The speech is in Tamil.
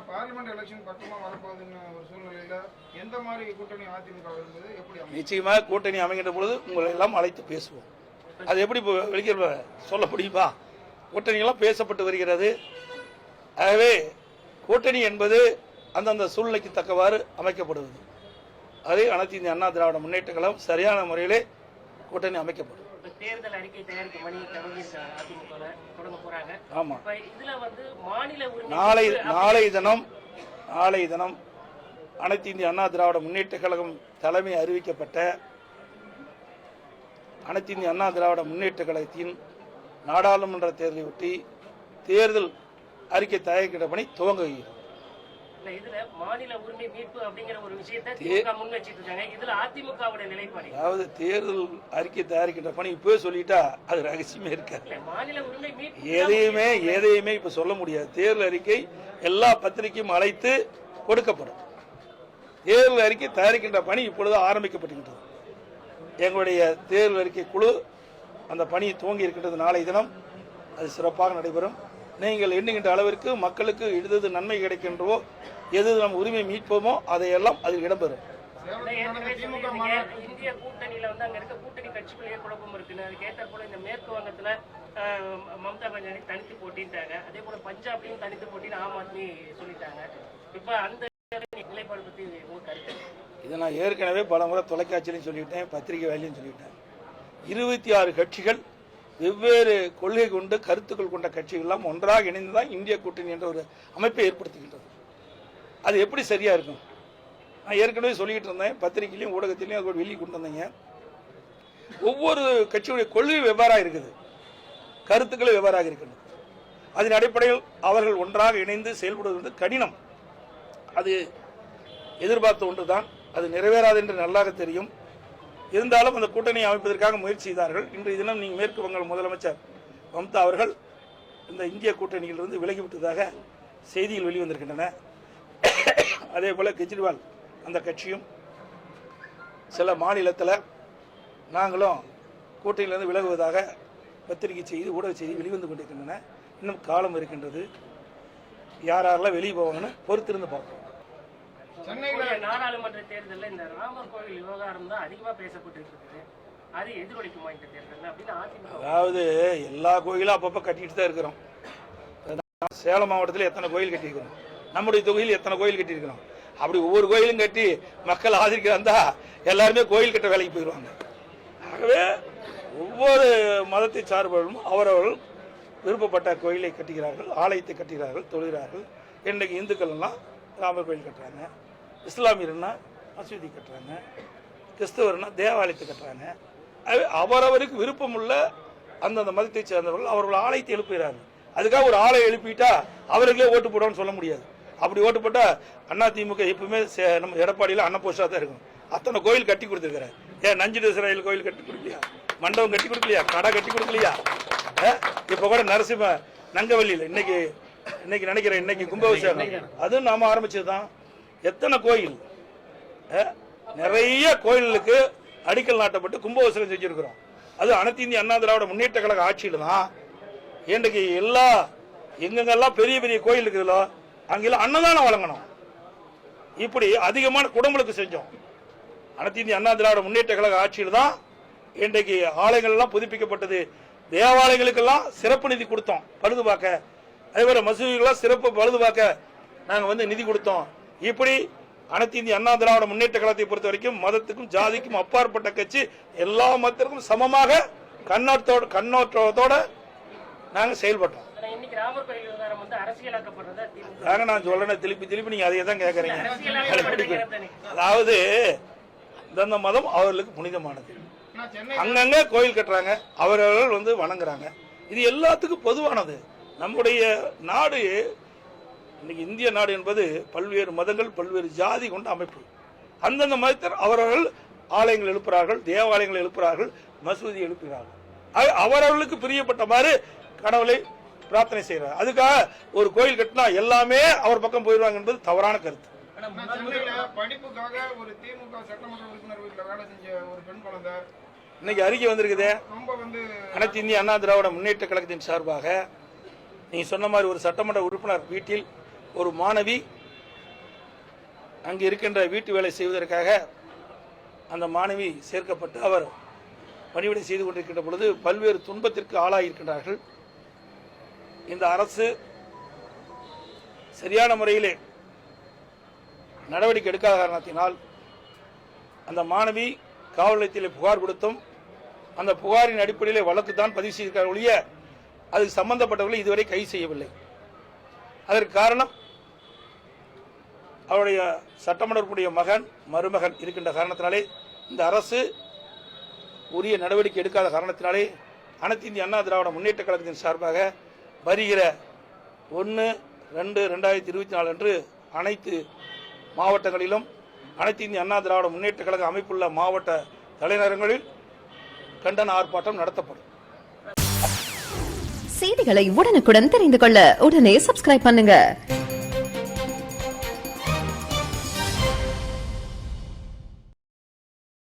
பார்லிமெண்ட் எலெக்ஷன் பக்கமா வரப்போகுதுன்னு ஒரு சூழ்நிலையில எந்த மாதிரி கூட்டணி அதிமுக இருந்தது எப்படி நிச்சயமாக கூட்டணி அமைகின்ற பொழுது உங்களை எல்லாம் அழைத்து பேசுவோம். அது எப்படி வெளியே சொல்ல முடியுமா? கூட்டணியெல்லாம் பேசப்பட்டு வருகிறது. ஆகவே கூட்டணி என்பது அந்தந்த சூழ்நிலைக்கு தக்கவாறு அமைக்கப்படுவது. அதே அனைத்து இந்திய அண்ணா திராவிட முன்னேற்ற கழகம் சரியான முறையிலே கூட்டணி அமைக்கப்படும். தேர்தல் அறிக்கை தயாரிக்கும் பணி தொடங்க போறாங்க. ஆமா, இதுல வந்து மாநில நாளை தினம் அனைத்து இந்திய அண்ணா திராவிட முன்னேற்ற கழகம் தலைமை அறிவிக்கப்பட்ட அனைத்து இந்திய அண்ணா திராவிட முன்னேற்ற கழகத்தின் நாடாளுமன்ற தேர்தலை ஒட்டி தேர்தல் அறிக்கை தயாரிக்கிற பணி துவங்குகிறது. இதுல மாநில உரிமை மீட்பு அப்படிங்கிற ஒரு விஷயத்தை முன்வச்சிட்டு இருக்காங்க. இதுல அதிமுகவோட நிலைப்பாடு, அதாவது தேர்தல் அறிக்கை தயாரிக்கின்ற பணி இப்போ சொல்லிட்டா அது ரகசியமே இருக்காது. மாநில உரிமை மீட்பு எதையுமே இப்ப சொல்ல முடியாது. தேர்தல் அறிக்கை எல்லா பத்திரிகையும் அழைத்து கொடுக்கப்படும். தேர்தல் அறிக்கை தயாரிக்கின்ற பணி இப்பொழுது ஆரம்பிக்கப்பட்டுகின்றது. எங்களுடைய தேர்தல் அறிக்கை குழு அந்த பணி துவங்கி இருக்கின்றது. நாளை தினம் அது சிறப்பாக நடைபெறும். நீங்கள் எண்ணுகின்ற அளவிற்கு மக்களுக்கு எது நன்மை கிடைக்கின்றவோ, எது நம்ம உரிமை மீட்போமோ அதையெல்லாம் அதில் இடம்பெறும். இந்திய கூட்டணியில வந்து அங்க இருக்க கூட்டணி கட்சிக்குள்ளேயே குழப்பம் இருக்குன்னு அதுக்கேற்ற போல இந்த மேற்கு வங்கத்துல மம்தா பானர்ஜி தனித்து போட்டிட்டாங்க. அதே போல பஞ்சாப்லயும் தனித்து போட்டின்னு ஆம் ஆத்மி சொல்லிட்டாங்க. இப்ப அந்த நிலைப்பாடு பத்தி உங்க கருத்து? இதை நான் ஏற்கனவே பல முறை தொலைக்காட்சியிலையும் சொல்லிவிட்டேன், பத்திரிகை வேலையும் சொல்லிவிட்டேன். 26 கட்சிகள் வெவ்வேறு கொள்கை கொண்டு கருத்துக்கள் கொண்ட கட்சிகள் எல்லாம் ஒன்றாக இணைந்துதான் இந்திய கூட்டணி என்ற ஒரு அமைப்பை ஏற்படுத்துகின்றது. அது எப்படி சரியா இருக்கும்? நான் ஏற்கனவே சொல்லிட்டு இருந்தேன், பத்திரிகையிலையும் ஊடகத்திலையும் அது வெளியே கொண்டு வந்தீங்க. ஒவ்வொரு கட்சியுடைய கொள்கை வெவ்வேறாக இருக்குது, கருத்துக்கள் வெவ்வேறாக இருக்கின்றது. அதன் அடிப்படையில் அவர்கள் ஒன்றாக இணைந்து செயல்படுவது கடினம். அது எதிர்பார்த்த ஒன்றுதான், அது நிறைவேறாது என்று நல்லாக தெரியும். இருந்தாலும் அந்த கூட்டணியை அமைப்பதற்காக முயற்சி செய்தார்கள். இன்றைய தினம் நீங்கள் மேற்கு வங்க முதலமைச்சர் மம்தா அவர்கள் இந்த இந்திய கூட்டணியிலிருந்து விலகிவிட்டதாக செய்திகள் வெளிவந்திருக்கின்றன. அதே போல கெஜ்ரிவால் அந்த கட்சியும் சில மாநிலத்தில் நாங்களும் கூட்டணியிலிருந்து விலகுவதாக பத்திரிகை செய்தி ஊடக செய்தி வெளிவந்து கொண்டிருக்கின்றன. இன்னும் காலம் இருக்கின்றது. யாரெல்லாம் வெளியே போவாங்கன்னு பொறுத்திருந்து பார்ப்போம். நாடாளுமன்ற தேர்தலில் இந்த ராமர் கோவில் விவகாரம் தான் அதிகமா பேசப்பட்டு இருக்குது. அது எதிரொலிக்குமா இந்த தேர்தல் அப்படின்னு அதிமுக? அதாவது எல்லா கோயிலும் அப்பப்ப கட்டிட்டு தான் இருக்கிறோம். சேலம் மாவட்டத்தில் எத்தனை கோயில் கட்டியிருக்கிறோம், நம்முடைய தொகுதியில் எத்தனை கோயில் கட்டியிருக்கிறோம். அப்படி ஒவ்வொரு கோயிலும் கட்டி மக்கள் ஆதரிக்கிறதா எல்லாருமே கோயில் கட்ட வேலைக்கு போயிடுவாங்க. ஆகவே ஒவ்வொரு மதத்தை சார்பவர்களும் அவரவர்கள் விருப்பப்பட்ட கோயிலை கட்டுகிறார்கள், ஆலயத்தை கட்டுகிறார்கள், தொழுகிறார்கள். இன்றைக்கு இந்துக்கள் எல்லாம் ராமர் கோயில் கட்டுறாங்க, இஸ்லாமியர்னா மசூதி கட்டுறாங்க, கிறிஸ்தவர்னா தேவாலயத்தை கட்டுறாங்க. அவரவருக்கு விருப்பம் உள்ள அந்தந்த மதத்தை சேர்ந்தவர்கள் அவர்கள் ஆலயத்தை எழுப்புகிறார்கள். அதுக்காக ஒரு ஆலயம் எழுப்பிட்டா அவர்களே ஓட்டு போடுவான்னு சொல்ல முடியாது. அப்படி ஓட்டு போட்டா அதிமுக எப்பவுமே நம்ம எடப்பாடியில் அன்னபோஷா தான் இருக்கும். அத்தனை கோயில் கட்டி கொடுத்துருக்கிறார். ஏன் நஞ்சிட இஸ்ராயல் கோயில் கட்டி கொடுக்கலையா? மண்டபம் கட்டி கொடுக்கலையா? கடை கட்டி கொடுக்கலையா? இப்ப கூட நரசிம்ம நங்கவல்லியில் இன்னைக்கு நினைக்கிறேன், இன்னைக்கு கும்பாபிஷேகம் அதுவும் நாம ஆரம்பிச்சதுதான். எத்தனை கோயில், நிறைய கோயிலுக்கு அடிக்கல் நாட்டப்பட்டு கும்பாபிஷேகம் செஞ்சிருக்கிறோம். அது அனைத்து இந்திய அண்ணா திராவிட முன்னேற்ற கழக ஆட்சியில் தான். இன்றைக்கு எல்லா எங்கெங்கெல்லாம் பெரிய பெரிய கோயில் இருக்குதுலோ அங்கெல்லாம் அன்னதானம் வழங்கணும். இப்படி அதிகமான குடும்பங்களுக்கு செஞ்சோம். அனைத்து இந்திய அண்ணா திராவிட முன்னேற்ற கழக ஆட்சியில் தான் இன்றைக்கு ஆலயங்கள் எல்லாம் புதுப்பிக்கப்பட்டது. தேவாலயங்களுக்கெல்லாம் சிறப்பு நிதி கொடுத்தோம் பழுது பார்க்க. அதே போல மசூதிகளாம் சிறப்பு பழுது பார்க்க நாங்கள் நிதி கொடுத்தோம். இப்படி அனைத்து இந்திய அண்ணா திராவிட முன்னேற்ற கழகத்தை பொறுத்த வரைக்கும் மதத்துக்கும் ஜாதிக்கும் அப்பாற்பட்ட கட்சி, எல்லா மதத்திற்கும் சமமாக கண்ணோட்டத்தோட நாங்க செயல்பட்டோம். நான் சொல்றேன் திருப்பி நீங்க அதையே தான் கேட்கறீங்க. அதாவது இந்த மதம் அவர்களுக்கு புனிதமானது. அங்கங்க கோயில் கட்டுறாங்க, அவர்கள் வணங்குறாங்க. இது எல்லாத்துக்கும் பொதுவானது. நம்முடைய நாடு இன்னைக்கு இந்திய நாடு என்பது பல்வேறு மதங்கள் பல்வேறு ஜாதி கொண்ட அமைப்பு. அந்தந்த மதத்தினர் அவர்கள் ஆலயங்கள் எழுப்புகிறார்கள், தேவாலயங்கள் எழுப்புகிறார்கள், மசூதி எழுப்புகிறார்கள். அவரவர்களுக்கு பிரியப்பட்ட மாதிரி கடவுளை பிரார்த்தனை செய்யறாங்க. அதுக்காக ஒரு கோயில் கட்டினா எல்லாமே அவர் பக்கம் போயிடுவாங்க என்பது தவறான கருத்து. படிப்புக்காக ஒரு திமுக சட்டமன்ற உறுப்பினர் வீட்டில் வேலை செஞ்ச ஒரு பெண் குழந்தை இன்னைக்கு அறிக்கை வந்திருக்குது. அனைத்து இந்திய அண்ணா திராவிட முன்னேற்ற கழகத்தின் சார்பாக நீங்க சொன்ன மாதிரி ஒரு சட்டமன்ற உறுப்பினர் வீட்டில் ஒரு மாணவி அங்கு இருக்கின்ற வீட்டு வேலை செய்வதற்காக அந்த மாணவி சேர்க்கப்பட்டு அவர் பணிவிடை செய்து கொண்டிருக்கின்ற பொழுது பல்வேறு துன்பத்திற்கு ஆளாகியிருக்கின்றார்கள். இந்த அரசு சரியான முறையிலே நடவடிக்கை எடுக்காத காரணத்தினால் அந்த மாணவி காவல் நிலையத்தில் புகார் கொடுத்தும் அந்த புகாரின் அடிப்படையிலே வழக்கு தான் பதிவு செய்திருக்கிறார் ஒழிய அதுக்கு சம்பந்தப்பட்டவர்களை இதுவரை கைது செய்யவில்லை. அதற்கு காரணம் அவருடைய சட்டமன்றக்கூடிய மகன் மருமகன் இருக்கின்ற காரணத்தினாலே இந்த அரசு உரிய நடவடிக்கை எடுக்காத காரணத்தினாலே அனைத்து இந்திய அண்ணா திராவிட முன்னேற்ற கழகத்தின் சார்பாக வருகிற 1/2/2024 அன்று அனைத்து மாவட்டங்களிலும் அனைத்து இந்திய அண்ணா திராவிட முன்னேற்ற கழக அமைப்புள்ள மாவட்ட தலைநகரங்களில் கண்டன ஆர்ப்பாட்டம் நடத்தப்படும். செய்திகளை உடனுக்குடன் தெரிந்து கொள்ள உடனே சப்ஸ்கிரைப் பண்ணுங்க.